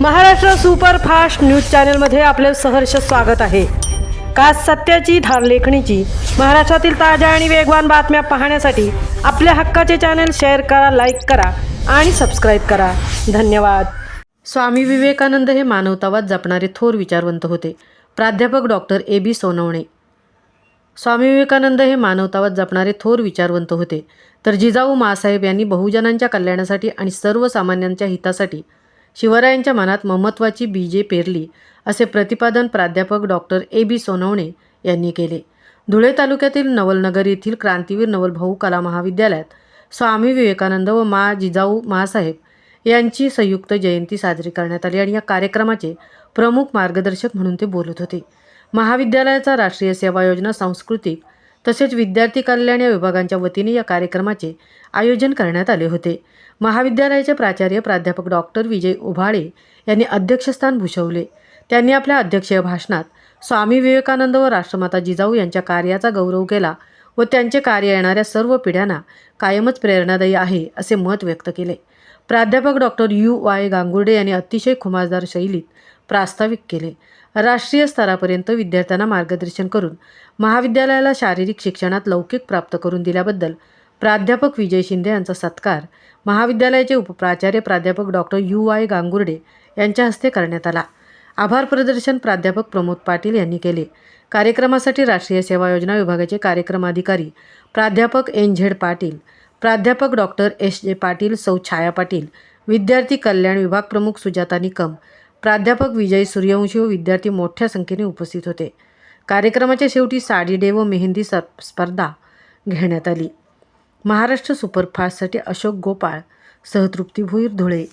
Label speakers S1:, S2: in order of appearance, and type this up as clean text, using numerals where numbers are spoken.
S1: Maharashtra superfast news चॅनलमध्ये आपले सहर्ष स्वागत आहे। का सत्याची धार लेखणीची महाराष्ट्रातील ताज्या आणि वेगवान बातम्या पाहण्यासाठी आपल्या हक्काचे चॅनल शेअर करा, लाईक करा आणि सबस्क्राईब करा। धन्यवाद। स्वामी विवेकानंद हे मानवतावाद जपणारे थोर विचारवंत होते। प्राध्यापक डॉक्टर ए.बी. सोनवणे। स्वामी विवेकानंद हे मानवतावाद जपणारे थोर विचारवंत होते, तर जिजाऊ माँसाहेब यांनी बहुजनांच्या कल्याणासाठी आणि सर्वसामान्यांच्या हितासाठी शिवरायांच्या मनात ममत्वाची बीजे पेरली, असे प्रतिपादन प्राध्यापक डॉक्टर ए.बी. सोनवणे यांनी केले। धुळे तालुक्यातील नवलनगर येथील क्रांतीवीर नवलभाऊ कला महाविद्यालयात स्वामी विवेकानंद व मा जिजाऊ माँसाहेब यांची संयुक्त जयंती साजरी करण्यात आली आणि या कार्यक्रमाचे प्रमुख मार्गदर्शक म्हणून ते बोलत होते। महाविद्यालयाचा राष्ट्रीय सेवा योजना, सांस्कृतिक तसेच विद्यार्थी कल्याण या विभागांच्या वतीने या कार्यक्रमाचे आयोजन करण्यात आले होते। महाविद्यालयाचे प्राचार्य प्राध्यापक डॉक्टर विजय उभाळे यांनी अध्यक्षस्थान भूषवले। त्यांनी आपल्या अध्यक्षीय भाषणात स्वामी विवेकानंद व राष्ट्रमाता जिजाऊ यांच्या कार्याचा गौरव केला व त्यांचे कार्य येणाऱ्या सर्व पिढ्यांना कायमच प्रेरणादायी आहे, असे मत व्यक्त केले। प्राध्यापक डॉक्टर U.Y. गांगुर्डे यांनी अतिशय खुमासदार शैलीत प्रास्ताविक केले। राष्ट्रीय स्तरापर्यंत विद्यार्थ्यांना मार्गदर्शन करून महाविद्यालयाला शारीरिक शिक्षणात लौकिक प्राप्त करून दिल्याबद्दल प्राध्यापक विजय शिंदे यांचा सत्कार महाविद्यालयाचे उपप्राचार्य प्राध्यापक डॉक्टर U.Y. गांगुर्डे यांच्या हस्ते करण्यात आला। आभार प्रदर्शन प्राध्यापक प्रमोद पाटील यांनी केले। कार्यक्रमासाठी राष्ट्रीय सेवा योजना विभागाचे कार्यक्रम अधिकारी प्राध्यापक N.Z. पाटील, प्राध्यापक डॉक्टर S.J. पाटील, सौ छाया पाटील, विद्यार्थी कल्याण विभाग प्रमुख सुजाता निकम, प्राध्यापक विजय सूर्यवंशी व विद्यार्थी मोठ्या संख्येने उपस्थित होते। कार्यक्रमाच्या शेवटी साडी डे व मेहंदी स्पर्धा घेण्यात आली। महाराष्ट्र सुपरफास्टसाठी अशोक गोपाळ, सहतृप्ती भुईर, धुळे।